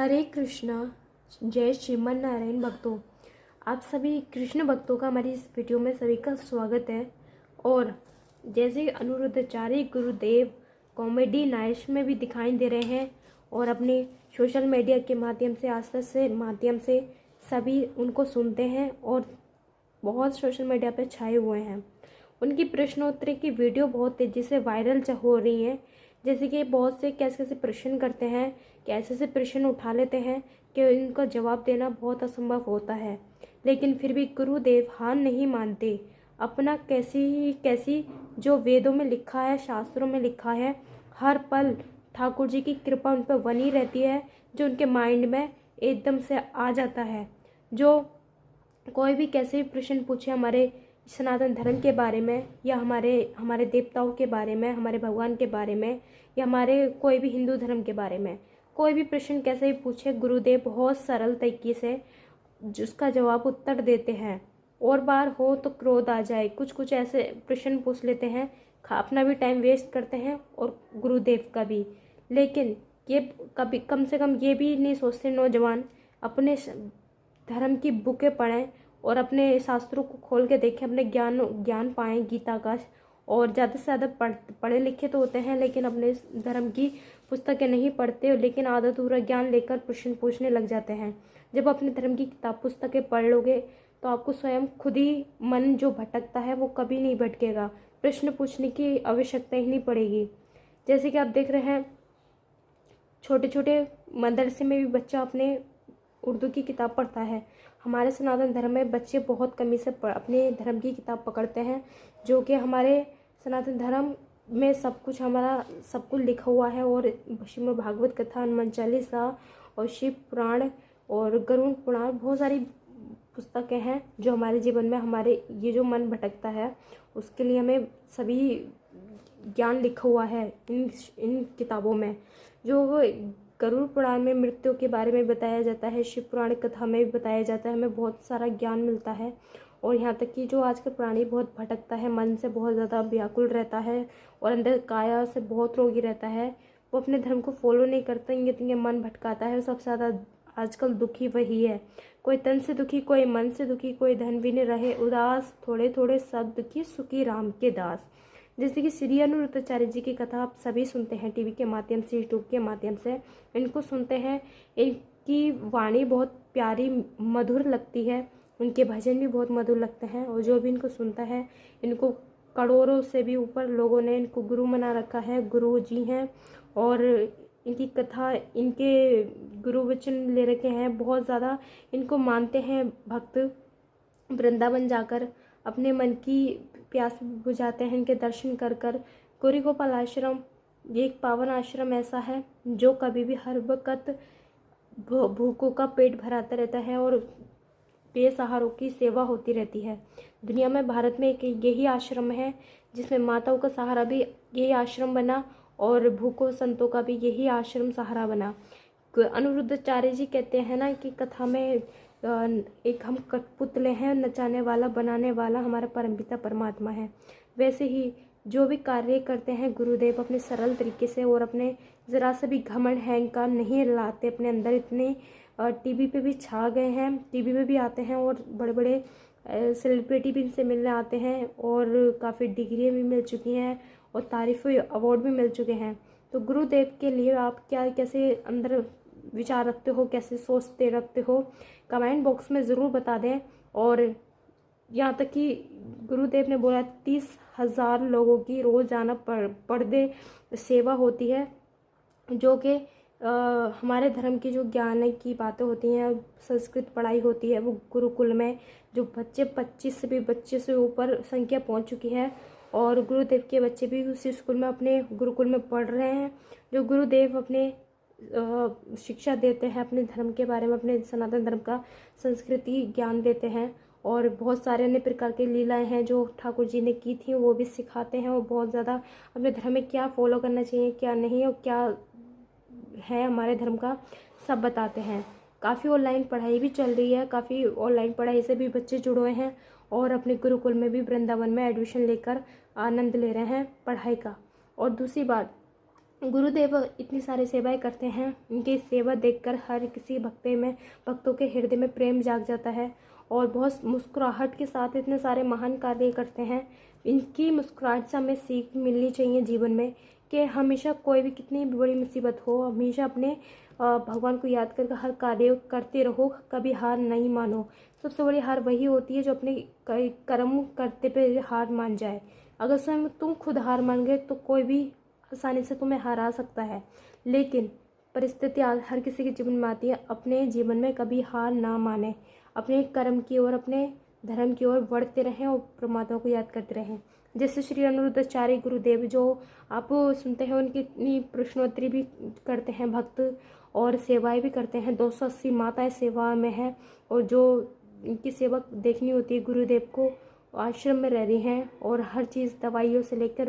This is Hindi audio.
हरे कृष्णा। जय श्रीमन नारायण भक्तों। आप सभी कृष्ण भक्तों का हमारी इस वीडियो में सभी का स्वागत है। और जैसे अनिरुद्धाचार्य गुरुदेव कॉमेडी नाइट्स में भी दिखाई दे रहे हैं और अपने सोशल मीडिया के माध्यम से आस्था से माध्यम से सभी उनको सुनते हैं और बहुत सोशल मीडिया पे छाए हुए हैं। उनकी प्रश्नोत्तरी की वीडियो बहुत तेज़ी से वायरल हो रही है। जैसे कि बहुत से कैसे कैसे प्रश्न करते हैं, कैसे ऐसे प्रश्न उठा लेते हैं कि इनका जवाब देना बहुत असंभव होता है, लेकिन फिर भी गुरुदेव हार नहीं मानते। अपना कैसी जो वेदों में लिखा है, शास्त्रों में लिखा है, हर पल ठाकुर जी की कृपा उन पर बनी रहती है, जो उनके माइंड में एकदम से आ जाता है। जो कोई भी कैसे भी प्रश्न पूछे हमारे सनातन धर्म के बारे में या हमारे देवताओं के बारे में, हमारे भगवान के बारे में या हमारे कोई भी हिंदू धर्म के बारे में, कोई भी प्रश्न कैसे भी पूछे, गुरुदेव बहुत सरल तरीके से उसका जवाब उत्तर देते हैं। और बार हो तो क्रोध आ जाए, कुछ कुछ ऐसे प्रश्न पूछ लेते हैं, अपना भी टाइम वेस्ट करते हैं और गुरुदेव का भी। लेकिन ये कभी कम से कम ये भी नहीं सोचते नौजवान अपने धर्म की बुकें पढ़ें और अपने शास्त्रों को खोल के देखें, अपने ज्ञान पाएँ गीता का। और ज़्यादा से ज़्यादा पढ़े लिखे तो होते हैं लेकिन अपने धर्म की पुस्तकें नहीं पढ़ते, लेकिन आधा अधूरा ज्ञान लेकर प्रश्न पूछने लग जाते हैं। जब अपने धर्म की किताब पुस्तकें पढ़ लोगे तो आपको स्वयं खुद ही मन जो भटकता है वो कभी नहीं भटकेगा, प्रश्न पूछने की आवश्यकता ही नहीं पड़ेगी। जैसे कि आप देख रहे हैं, छोटे छोटे मदरसे में भी बच्चा अपने उर्दू की किताब पढ़ता है। हमारे सनातन धर्म में बच्चे बहुत कमी से अपने धर्म की किताब पकड़ते हैं, जो कि हमारे सनातन धर्म में सब कुछ लिखा हुआ है। और श्रीमद् भागवत कथा, हनुमान चालीसा और शिव पुराण और गरुड़ पुराण, बहुत सारी पुस्तकें हैं जो हमारे जीवन में हमारे ये जो मन भटकता है उसके लिए हमें सभी ज्ञान लिखा हुआ है इन किताबों में। जो गरुड़ पुराण में मृत्यु के बारे में बताया जाता है, शिव पुराण कथा में भी बताया जाता है, हमें बहुत सारा ज्ञान मिलता है। और यहाँ तक कि जो आजकल प्राणी बहुत भटकता है, मन से बहुत ज़्यादा व्याकुल रहता है और अंदर काया से बहुत रोगी रहता है, वो अपने धर्म को फॉलो नहीं करता, ये मन भटकाता है। सबसे ज़्यादा आजकल दुखी वही है। कोई तन से दुखी, कोई मन से दुखी, कोई धन भी नहीं रहे उदास, थोड़े थोड़े सब दुखी, सुखी राम के दास। जैसे कि श्री अनिरुद्धाचार्य जी की कथा आप सभी सुनते हैं टीवी के माध्यम से, यूट्यूब के माध्यम से इनको सुनते हैं। इनकी वाणी बहुत प्यारी मधुर लगती है, उनके भजन भी बहुत मधुर लगते हैं। और जो भी इनको सुनता है, इनको करोड़ों से भी ऊपर लोगों ने इनको गुरु बना रखा है, गुरु जी हैं। और इनकी कथा, इनके गुरु वचन ले रखे हैं, बहुत ज़्यादा इनको मानते हैं भक्त। वृंदावन जाकर अपने मन की प्यास बुझाते हैं इनके दर्शन कर कर। गौरी गोपाल आश्रम ये एक पावन आश्रम ऐसा है जो कभी भी हर वक्त भूखों का पेट भराता रहता है और बेसहारों की सेवा होती रहती है। दुनिया में, भारत में एक यही आश्रम है जिसमें माताओं का सहारा भी यही आश्रम बना और भूखों संतों का भी यही आश्रम सहारा बना। अनिरुद्धाचार्य जी कहते हैं ना कि कथा में एक हम कठपुतले हैं, नचाने वाला बनाने वाला हमारा परमपिता परमात्मा है। वैसे ही जो भी कार्य करते हैं गुरुदेव अपने सरल तरीके से और अपने ज़रा से भी घमंड अहंकार नहीं लाते अपने अंदर। इतने टीवी पे भी छा गए हैं, टीवी पे भी आते हैं और बड़े बड़े सेलिब्रिटी भी इनसे मिलने आते हैं और काफ़ी डिग्रियाँ भी मिल चुकी हैं और तारीफ़ अवार्ड भी मिल चुके हैं। तो गुरुदेव के लिए आप कैसे अंदर विचार रखते हो, कैसे सोचते रखते हो, कमेंट बॉक्स में ज़रूर बता दें। और यहाँ तक कि गुरुदेव ने बोला 30,000 लोगों की रोज़ाना पर डे सेवा होती है, जो कि हमारे धर्म की जो ज्ञान की बातें होती हैं, संस्कृत पढ़ाई होती है, वो गुरुकुल में जो बच्चे 25 से ऊपर संख्या पहुंच चुकी है। और गुरुदेव के बच्चे भी उसी स्कूल में, अपने गुरुकुल में पढ़ रहे हैं। जो गुरुदेव अपने शिक्षा देते हैं अपने धर्म के बारे में, अपने सनातन धर्म का संस्कृति ज्ञान देते हैं। और बहुत सारे अन्य प्रकार की लीलाएं हैं जो ठाकुर जी ने की थी, वो भी सिखाते हैं। और बहुत ज़्यादा अपने धर्म में क्या फॉलो करना चाहिए, क्या नहीं, और क्या है हमारे धर्म का, सब बताते हैं। काफ़ी ऑनलाइन पढ़ाई भी चल रही है, काफ़ी ऑनलाइन पढ़ाई से भी बच्चे जुड़े हुए हैं और अपने गुरुकुल में भी वृंदावन में एडमिशन लेकर आनंद ले रहे हैं पढ़ाई का। और दूसरी बात, गुरुदेव इतनी सारी सेवाएं करते हैं, उनकी सेवा देखकर हर किसी भक्तों के हृदय में प्रेम जाग जाता है और बहुत मुस्कुराहट के साथ इतने सारे महान कार्य करते हैं। इनकी मुस्कुराहट से हमें सीख मिलनी चाहिए जीवन में कि हमेशा कोई भी कितनी भी बड़ी मुसीबत हो, हमेशा अपने भगवान को याद करके हर कार्य करते रहो, कभी हार नहीं मानो। सबसे बड़ी हार वही होती है जो अपने कर्म करते पे हार मान जाए। अगर स्वयं तुम खुद हार मान गए तो कोई भी आसानी से तुम्हें हरा सकता है, लेकिन परिस्थिति हर किसी के जीवन में आती है। अपने जीवन में कभी हार ना माने, अपने कर्म की ओर, अपने धर्म की ओर बढ़ते रहें और परमात्मा को याद करते रहें। जैसे श्री अनिरुद्धाचार्य गुरुदेव जो आप सुनते हैं, उनकी इतनी प्रश्नोत्तरी भी करते हैं भक्त और सेवाएं भी करते हैं। 280 माताएं सेवा में हैं और जो इनकी सेवा देखनी होती है गुरुदेव को, आश्रम में रह रही हैं और हर चीज़ दवाइयों से लेकर